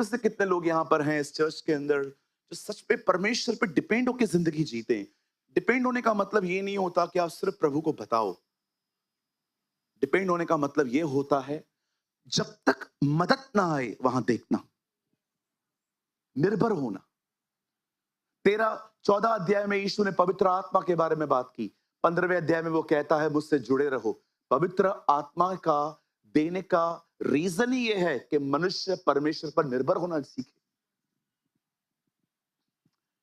में से कितने लोग यहाँ पर हैं इस चर्च के अंदर जो सच में परमेश्वर पे डिपेंड होकर जिंदगी जीते हैं? डिपेंड होने का मतलब ये नहीं होता कि आप सिर्फ प्रभु को बताओ। डिपेंड होने का मतलब ये होता है जब तक मदद ना आए वहां देखना, निर्भर होना। 13-14 अध्याय में यीशु ने पवित्र आत्मा के बारे में बात की। 15वें अध्याय में वो कहता है मुझसे जुड़े रहो। पवित्र आत्मा का देने का रीजन ही ये है कि मनुष्य परमेश्वर पर निर्भर होना सीखे।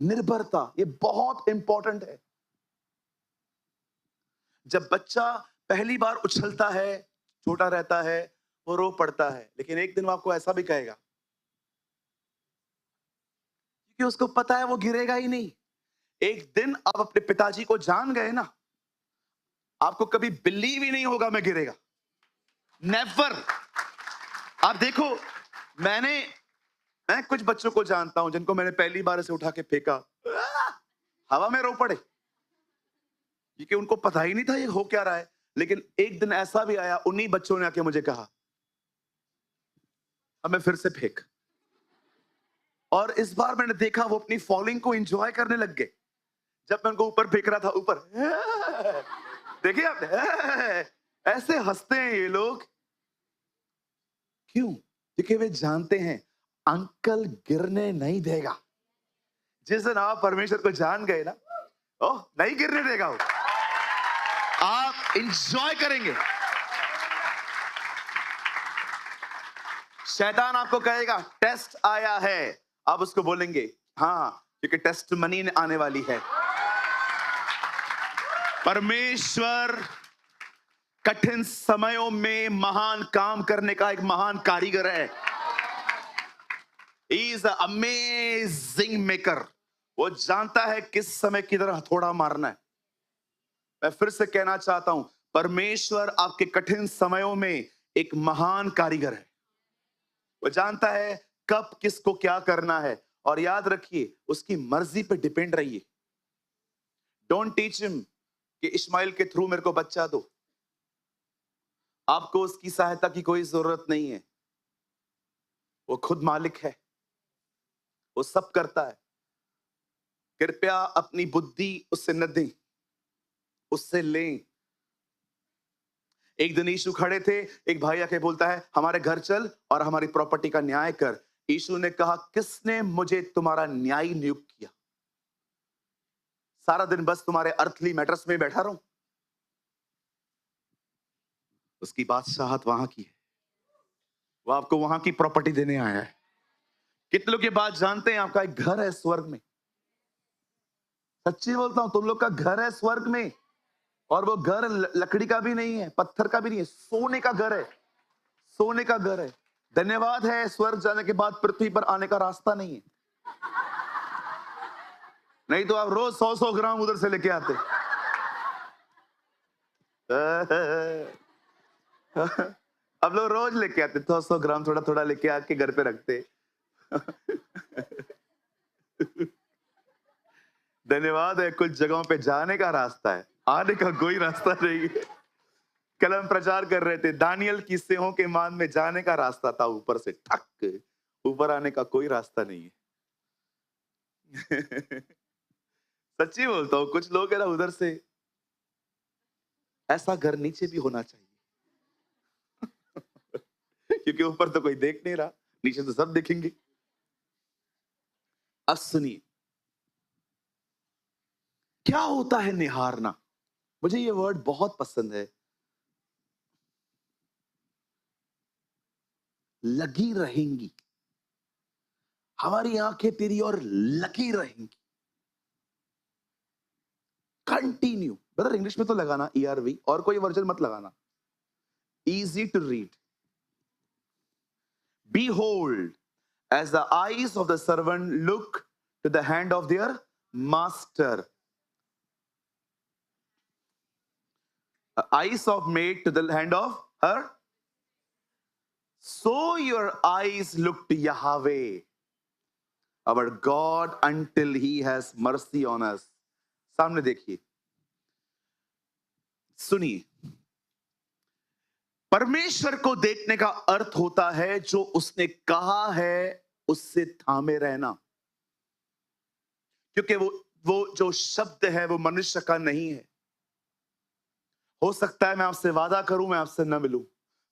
निर्भरता ये बहुत इंपॉर्टेंट है। जब बच्चा पहली बार उछलता है, छोटा रहता है, वो रो पड़ता है, लेकिन एक दिन वो आपको ऐसा भी कहेगा क्योंकि उसको पता है वो गिरेगा ही नहीं। एक दिन आप अपने पिताजी को जान गए ना, आपको कभी बिलीव ही नहीं होगा मैं गिरेगा। नेवर। आप देखो, मैं कुछ बच्चों को जानता हूं जिनको मैंने पहली बार से उठा के फेंका, हवा में रो पड़े क्योंकि उनको पता ही नहीं था ये हो क्या रहा है। लेकिन एक दिन ऐसा भी आया, उन्हीं बच्चों ने आके मुझे कहा अब मैं फिर से फेंक। और इस बार मैंने देखा वो अपनी फॉलिंग को एंजॉय करने लग गए। जब मैं उनको ऊपर फेंक रहा था, ऊपर देखिए आपने, ऐसे हंसते हैं ये लोग। क्यों? क्योंकि वे जानते हैं अंकल गिरने नहीं देगा। जिस दिन आप परमेश्वर को जान गए ना, ओह नहीं गिरने देगा वो, आप एंजॉय करेंगे। शैतान आपको कहेगा टेस्ट आया है, आप उसको बोलेंगे हाँ क्योंकि टेस्ट मनी आने वाली है। परमेश्वर कठिन समयों में महान काम करने का एक महान कारीगर है। He is an amazing maker। वो जानता है किस समय किधर हथौड़ा मारना है। मैं फिर से कहना चाहता हूं, परमेश्वर आपके कठिन समयों में एक महान कारीगर है। वो जानता है कब किसको क्या करना है। और याद रखिए उसकी मर्जी पे डिपेंड रहिए। डोंट टीच हिम कि इस्माइल के थ्रू मेरे को बच्चा दो। आपको उसकी सहायता की कोई जरूरत नहीं है। वो खुद मालिक है, वो सब करता है। कृपया अपनी बुद्धि उससे न दें, उससे लें। एक दिन यीशु खड़े थे, एक भाई आके बोलता है हमारे घर चल और हमारी प्रॉपर्टी का न्याय कर। यीशु ने कहा किसने मुझे तुम्हारा न्यायी नियुक्त किया? सारा दिन बस तुम्हारे अर्थली मैटर्स में बैठा रहूं? उसकी बादशाहत वहां की है, वो आपको वहां की प्रॉपर्टी देने आया है। कितने लोग ये बात जानते हैं आपका एक घर है स्वर्ग में? सच्ची बोलता हूं, तुम लोग का घर है स्वर्ग में। और वो घर लकड़ी का भी नहीं है, पत्थर का भी नहीं है, सोने का घर है। सोने का घर है। धन्यवाद है स्वर्ग जाने के बाद पृथ्वी पर आने का रास्ता नहीं है। नहीं तो आप रोज 100-100 ग्राम उधर से लेके आते। अब लोग रोज लेके आते 100-100 ग्राम, थोड़ा थोड़ा लेके आके घर पे रखते। धन्यवाद है कुछ जगहों पे जाने का रास्ता है, आने का कोई रास्ता नहीं है। कल हम प्रचार कर रहे थे, दानियल की सिंहों के मान में जाने का रास्ता था, ऊपर से ठक, ऊपर आने का कोई रास्ता नहीं है। सच्ची बोलता हूं, कुछ लोग है ना उधर से, ऐसा घर नीचे भी होना चाहिए। क्योंकि ऊपर तो कोई देख नहीं रहा, नीचे तो सब देखेंगे। अब सुनिए क्या होता है निहारना। मुझे ये वर्ड बहुत पसंद है। लगी रहेंगी, हमारी आंखें तेरी और लगी रहेंगी। कंटिन्यू। ब्रदर इंग्लिश में तो लगाना ERV, और कोई वर्जन मत लगाना। Easy to read. Behold, as the eyes of the servant look to the hand of their master, eyes of maid to the hand of her, so your eyes look to Yahweh, our God, until He has mercy on us. सामने देखिए, सुनिए, परमेश्वर को देखने का अर्थ होता है जो उसने कहा है उससे थामे रहना, क्योंकि वो जो शब्द है वो मनुष्य का नहीं है। हो सकता है मैं आपसे वादा करूं, मैं आपसे न मिलूं।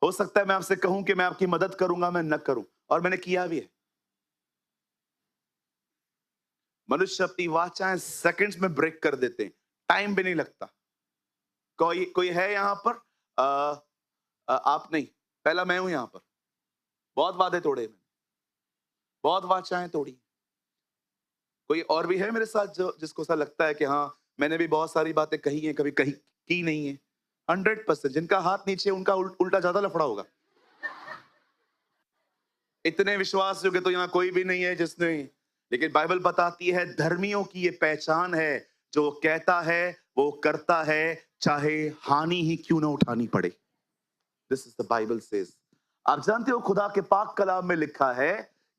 हो सकता है मैं आपसे कहूं कि मैं आपकी मदद करूंगा, मैं न करूं, और मैंने किया भी है। मनुष्य अपनी वाचाएं सेकंड्स में ब्रेक कर देते हैं, टाइम भी नहीं लगता। कोई कोई है यहां पर? आप नहीं, पहला मैं हूं यहां पर। बहुत वादे तोड़े मैंने, बहुत वाचाएं तोड़ी। कोई और भी है मेरे साथ जो जिसको ऐसा लगता है कि हाँ, मैंने भी बहुत सारी बातें कही हैं, कभी कही की नहीं है? 100%। जिनका हाथ नीचे उनका उल्टा ज्यादा लफड़ा होगा। इतने विश्वास योग्य तो यहाँ कोई भी नहीं है जिसने, लेकिन बाइबल बताती है धर्मियों की ये पहचान है, जो कहता है वो करता है, चाहे हानि ही क्यों ना उठानी पड़े। This is the Bible says. आप जानते हो खुदा के पाक कलाम में लिखा है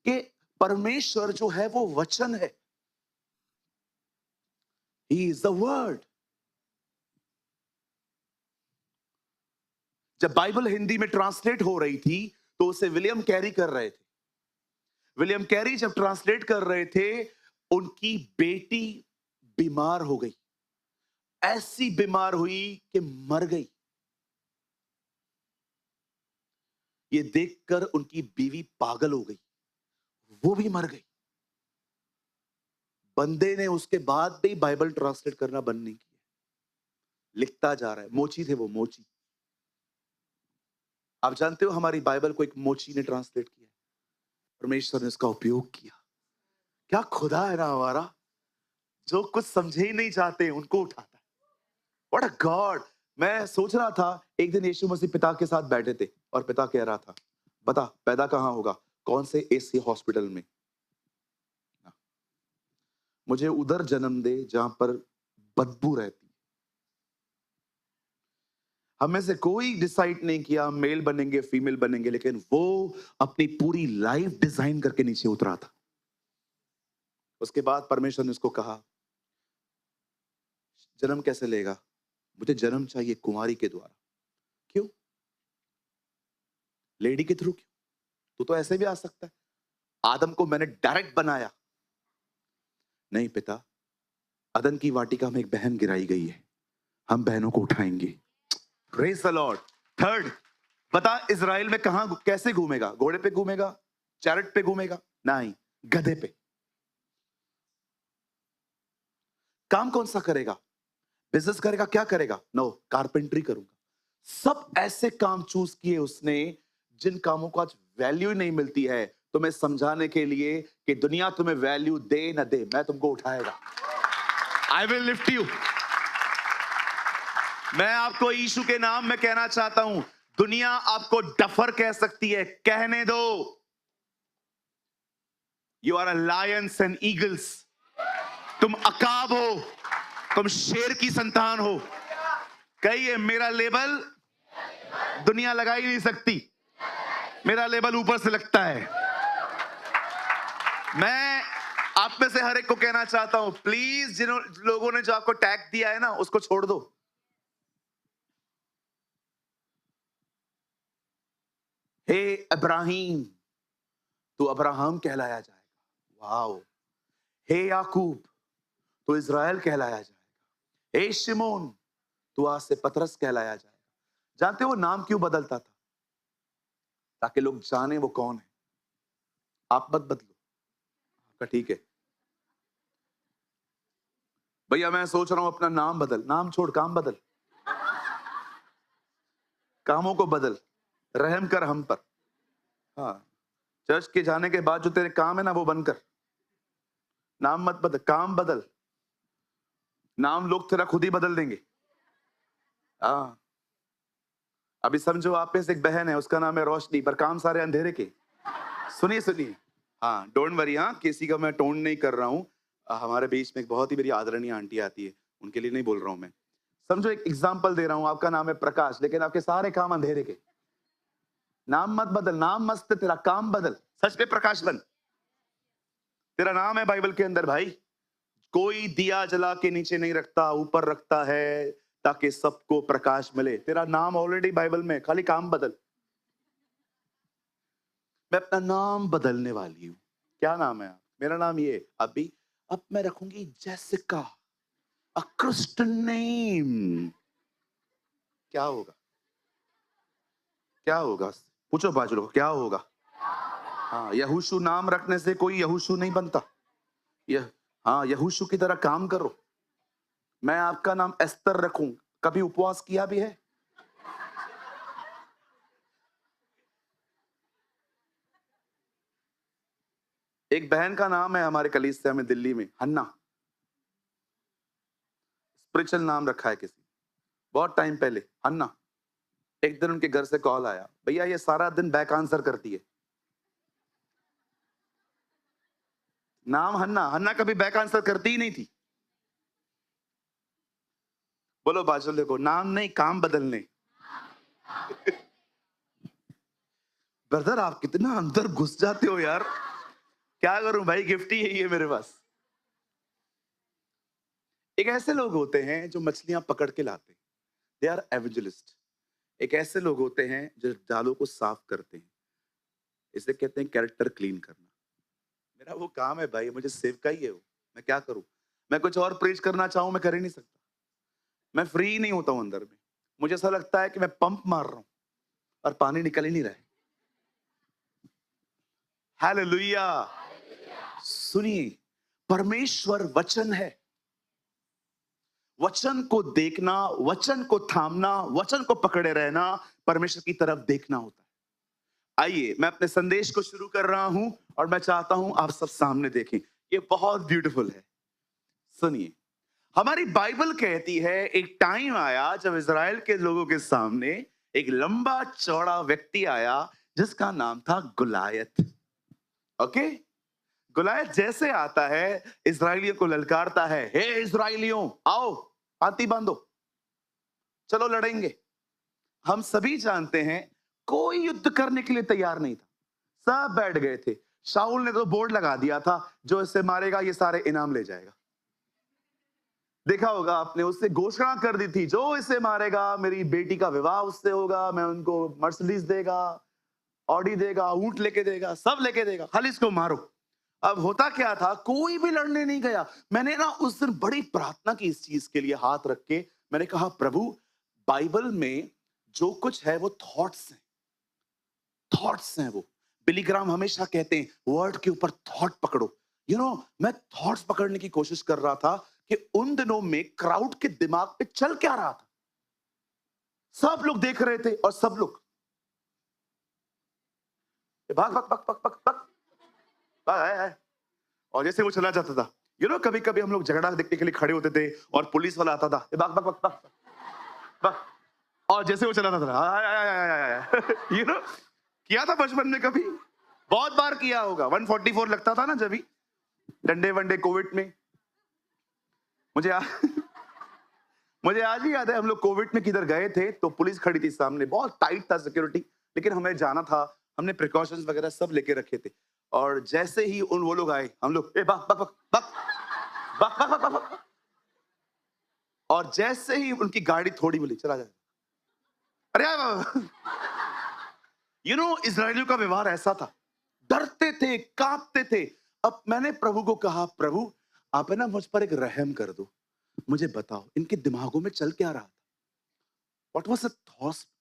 कि परमेश्वर जो है वो वचन है। He is the word. जब बाइबल हिंदी में ट्रांसलेट हो रही थी तो उसे विलियम कैरी कर रहे थे। विलियम कैरी जब ट्रांसलेट कर रहे थे, उनकी बेटी बीमार हो गई, ऐसी बीमार हुई कि मर गई। ये देखकर उनकी बीवी पागल हो गई, वो भी मर गई। बंदे ने उसके बाद भी बाइबल ट्रांसलेट करना बंद नहीं किया, लिखता जा रहा है। मोची थे वो, मोची। आप जानते हो हमारी बाइबल को एक मोची ने ट्रांसलेट किया, परमेश्वर ने इसका उपयोग किया। क्या खुदा है ना हमारा, जो कुछ समझे ही नहीं चाहते उनको उठाता है। What a God. मैं सोच रहा था एक दिन यीशु मसीह पिता के साथ बैठे थे और पिता कह रहा था, बता पैदा कहां होगा, कौन से एसी हॉस्पिटल में, मुझे उधर जन्म दे जहां पर बदबू रहती। हमें से कोई डिसाइड नहीं किया मेल बनेंगे फीमेल बनेंगे, लेकिन वो अपनी पूरी लाइफ डिजाइन करके नीचे उतरा था। उसके बाद परमेश्वर ने उसको कहा, जन्म कैसे लेगा? मुझे जन्म चाहिए कुंवारी के द्वारा। क्यों? लेडी के थ्रू क्यों? तू तो ऐसे भी आ सकता है। आदम को मैंने डायरेक्ट बनाया। नहीं पिता, अदन की वाटिका में एक बहन गिराई गई है, हम बहनों को उठाएंगे। Praise the Lord. थर्ड, बता इजराइल में कहां कैसे घूमेगा? घोड़े पे घूमेगा? चैरेट पे घूमेगा? नहीं, गधे पे। काम कौन सा करेगा? बिजनेस करेगा? क्या करेगा? नो, कारपेंट्री करूंगा। सब ऐसे काम चूज किए उसने जिन कामों को आज वैल्यू नहीं मिलती है, तुम्हें समझाने के लिए कि दुनिया तुम्हें वैल्यू दे ना दे, मैं तुमको उठाएगा। I will lift you. मैं आपको यीशु के नाम में कहना चाहता हूं, दुनिया आपको डफर कह सकती है, कहने दो। You are a lions and eagles. तुम अकाब हो, तुम शेर की संतान हो। कहिए, मेरा लेबल दुनिया लगा ही नहीं सकती, मेरा लेबल ऊपर से लगता है। मैं आप में से हर एक को कहना चाहता हूं, प्लीज जिन लोगों ने जो आपको टैग दिया है ना, उसको छोड़ दो। हे इब्राहिम, तू अब्राहम कहलाया जाएगा। वाओ। हे याकूब, तो इज़राइल कहलाया जाएगा। हे शिमोन, तू आज से पतरस कहलाया जाएगा। जानते हो वो नाम क्यों बदलता था? ताकि लोग जाने वो कौन है। आप मत बदलो, आपका ठीक है भैया। मैं सोच रहा हूं अपना नाम बदल। नाम छोड़, काम बदल। कामों को बदल, रहम कर हम पर। हाँ, चर्च के जाने के बाद जो तेरे काम है ना, वो बंद कर। नाम मत बदल, काम बदल। नाम लोग तेरा खुद ही बदल देंगे। हाँ, अभी समझो आप में से एक बहन है, उसका नाम है रोशनी, पर काम सारे अंधेरे के। सुनिए सुनिए, हाँ डोंट वरी। हाँ, किसी का मैं टोन नहीं कर रहा हूँ। हमारे बीच में एक बहुत ही मेरी आदरणीय आंटी आती है, उनके लिए नहीं बोल रहा हूँ मैं। समझो एक एग्जाम्पल दे रहा हूँ, आपका नाम है प्रकाश, लेकिन आपके सारे काम अंधेरे के। नाम मत बदल, नाम मस्त है तेरा, काम बदल। सच में प्रकाश बन। तेरा नाम है बाइबल के अंदर भाई। कोई दिया जला के नीचे नहीं रखता, ऊपर रखता है ताकि सबको प्रकाश मिले। तेरा नाम ऑलरेडी बाइबल में, खाली काम बदल। मैं अपना नाम बदलने वाली हूं। क्या नाम है? मेरा नाम ये अभी, अब मैं रखूंगी जेसिका, अ क्रिस्टियन नेम। क्या होगा? क्या होगा? पूछो बाजू लोग, क्या होगा? हाँ, यहोशू नाम रखने से कोई यहोशू नहीं बनता। यह हाँ, यहोशू की तरह काम करो। मैं आपका नाम एस्तर रखूं, कभी उपवास किया भी है? एक बहन का नाम है हमारे कलीसिया में दिल्ली में, हन्ना। स्पिरिचुअल नाम रखा है किसी, बहुत टाइम पहले, हन्ना। एक दिन उनके घर से कॉल आया, भैया ये सारा दिन बैक आंसर करती है। नाम हन्ना, हन्ना कभी बैक आंसर करती ही नहीं थी। बोलो बाजू देखो, नाम नहीं काम बदलने। ब्रदर आप कितना अंदर घुस जाते हो यार। क्या करूं भाई, गिफ्ट ही यही है मेरे पास। एक ऐसे लोग होते हैं जो मछलियां पकड़ के लाते हैं, दे आर एवेंजलिस्ट। एक ऐसे लोग होते हैं जो जालों को साफ करते हैं, इसे कहते हैं कैरेक्टर क्लीन करना। मेरा वो काम है भाई, मुझे सेव का ही है वो। मैं क्या करूं? मैं कुछ और प्रीच करना चाहूं, मैं कर ही नहीं सकता। मैं फ्री नहीं होता हूं अंदर में। मुझे ऐसा लगता है कि मैं पंप मार रहा हूं और पानी निकल ही नहीं रहा है। हालेलुया। सुनिए, परमेश्वर वचन है। वचन को देखना, वचन को थामना, वचन को पकड़े रहना, परमेश्वर की तरफ देखना होता है। आइए मैं अपने संदेश को शुरू कर रहा हूं और मैं चाहता हूं आप सब सामने देखें। ये बहुत ब्यूटीफुल है। सुनिए, हमारी बाइबल कहती है एक टाइम आया जब इज़राइल के लोगों के सामने एक लंबा चौड़ा व्यक्ति आया जिसका नाम था गुलायत। ओके, गुलायत जैसे आता है इज़राइलियों को ललकारता है, हे इज़राइलियों आओ पाती बांधो, चलो लड़ेंगे। हम सभी जानते हैं कोई युद्ध करने के लिए तैयार नहीं था, सब बैठ गए थे। शाऊल ने तो बोर्ड लगा दिया था, जो इसे मारेगा ये सारे इनाम ले जाएगा। देखा होगा आपने, उससे घोषणा कर दी थी, जो इसे मारेगा मेरी बेटी का विवाह उससे होगा, मैं उनको मर्सिडीज देगा, ऑडी देगा, ऊंट लेके देगा, सब लेके देगा, खाली इसको मारो। अब होता क्या था, कोई भी लड़ने नहीं गया। मैंने ना उस दिन बड़ी प्रार्थना की इस चीज के लिए, हाथ रख के मैंने कहा प्रभु, बाइबल में जो कुछ है वो थॉट्स हैं, थॉट्स हैं वो। बिली ग्राम हमेशा कहते हैं वर्ड के ऊपर थॉट पकड़ो। मैं थॉट्स पकड़ने की कोशिश कर रहा था कि उन दिनों में क्राउड के दिमाग पे चल क्या रहा था। सब लोग देख रहे थे और सब लोग भाग भाग भाग भाग भाग भाग भाग आए। और जैसे वो चला जाता था, कभी कभी हम लोग झगड़ा देखने के लिए खड़े होते थे और पुलिस वाला आता था, भाग भाग भाग भाग भाग। और जैसे वो चला जाता था, किया था बचपन में कभी, बहुत बार किया होगा। 144 लगता था ना जब भी, डंडे वंडे कोविड में। मुझे आ, मुझे आज ही याद है, हम लोग कोविड में किधर गए थे तो पुलिस खड़ी थी सामने, बहुत टाइट था सिक्योरिटी, लेकिन हमें जाना था, हमने प्रिकॉशंस वगैरह सब लेके रखे थे। और जैसे ही वो लोग आए, हम लोग भाग भाग भाग भाग भाग भाग भाग भाग। और जैसे ही उनकी गाड़ी थोड़ी बोली चला जाए, अरे इजरायलियों का व्यवहार ऐसा था, डरते थे, कांपते थे। अब मैंने प्रभु को कहा, प्रभु आप है ना मुझ पर एक रहम कर दो, मुझे बताओ इनके दिमागों में चल क्या रहा था। What was the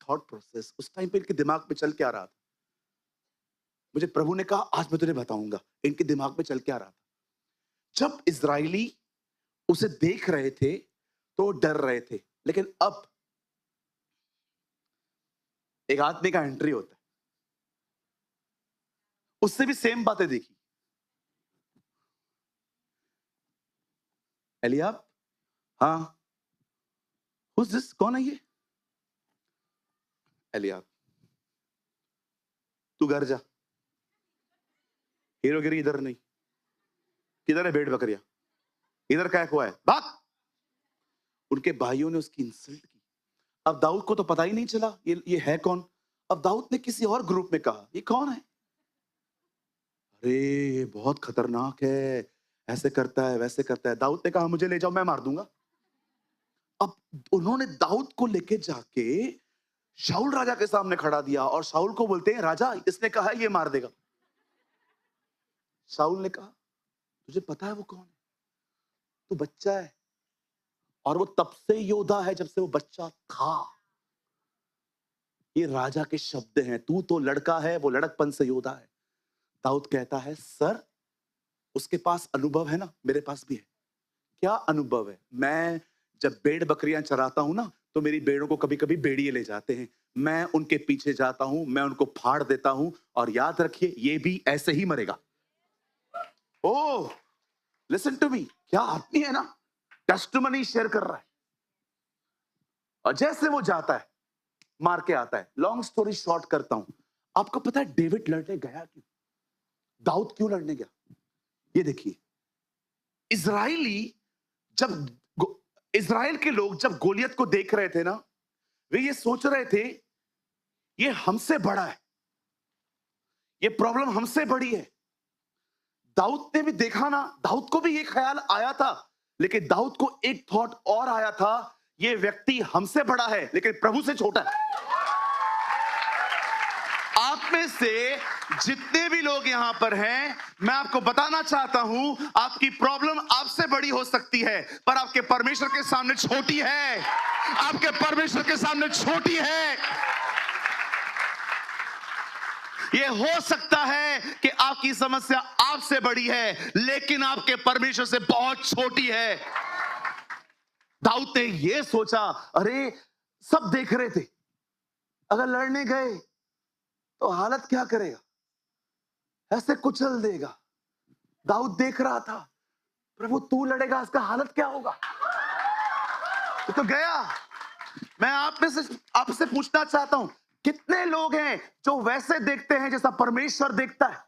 thought process उस टाइम पे, इनके दिमाग में चल क्या रहा था। मुझे प्रभु ने कहा आज मैं तुझे बताऊंगा इनके दिमाग में चल क्या रहा था। जब इजरायली उसे देख रहे थे तो डर रहे थे, लेकिन अब एक आदमी का एंट्री होता है, उससे भी सेम बातें देखी। एलियाब, हाँ, हुज दिस, कौन है ये? एलियाब, तू घर जा, हीरोगिरी इधर नहीं। किधर है भेड़ बकरियां? इधर क्या हुआ है, भाग। उनके भाइयों ने उसकी इंसल्ट की। अब दाऊद को तो पता ही नहीं चला ये है कौन। अब दाऊद ने किसी और ग्रुप में कहा ये कौन है, अरे ये बहुत खतरनाक है, ऐसे करता है वैसे करता है। दाऊद ने कहा मुझे ले जाओ मैं मार दूंगा। अब उन्होंने दाऊद को लेके जाके शाऊल राजा के सामने खड़ा दिया और शाऊल को बोलते हैं राजा इसने कहा है ये मार देगा। शाऊल ने कहा, तुझे पता है वो कौन है? तू बच्चा है। और वो तब से योद्धा है जब से वो बच्चा था। ये राजा के शब्द हैं, तू तो लड़का है, वो लड़कपन से योद्धा है। दाऊद कहता है, सर उसके पास अनुभव है ना, मेरे पास भी है। क्या अनुभव है? मैं जब भेड़ बकरियां चराता हूं ना, तो मेरी भेड़ों को कभी कभी भेड़िए ले जाते हैं। मैं उनके पीछे जाता हूं, मैं उनको फाड़ देता हूं, और याद रखिए ये भी ऐसे ही मरेगा। ओह, लिसन टू मी, क्या आदमी है ना, टेस्टिमनी शेयर कर रहा है। और जैसे वो जाता है, मार के आता है। लॉन्ग स्टोरी शॉर्ट करता हूं, आपको पता है डेविड लड़ने गया क्यों? दाऊद क्यों लड़ने गया? ये देखिए, इजरायली जब इजराइल के लोग जब गोलियत को देख रहे थे ना, वे ये सोच रहे थे ये हमसे बड़ा है, ये प्रॉब्लम हमसे बड़ी है। दाऊद ने भी देखा ना, दाऊद को भी ये ख्याल आया था, लेकिन दाऊद को एक थॉट और आया था, ये व्यक्ति हमसे बड़ा है लेकिन प्रभु से छोटा है। आप में से जितने भी लोग यहां पर हैं, मैं आपको बताना चाहता हूं, आपकी प्रॉब्लम आपसे बड़ी हो सकती है, पर आपके परमेश्वर के सामने छोटी है। आपके परमेश्वर के सामने छोटी है। यह हो सकता है कि आपकी समस्या आपसे बड़ी है, लेकिन आपके परमेश्वर से बहुत छोटी है। दाऊद ने यह सोचा, अरे सब देख रहे थे, अगर लड़ने गए तो हालत क्या करेगा, ऐसे कुचल देगा। दाऊद देख रहा था, प्रभु तू लड़ेगा, इसका हालत क्या होगा। तो गया। मैं आप में से आपसे पूछना चाहता हूं, कितने लोग हैं जो वैसे देखते हैं जैसा परमेश्वर देखता है?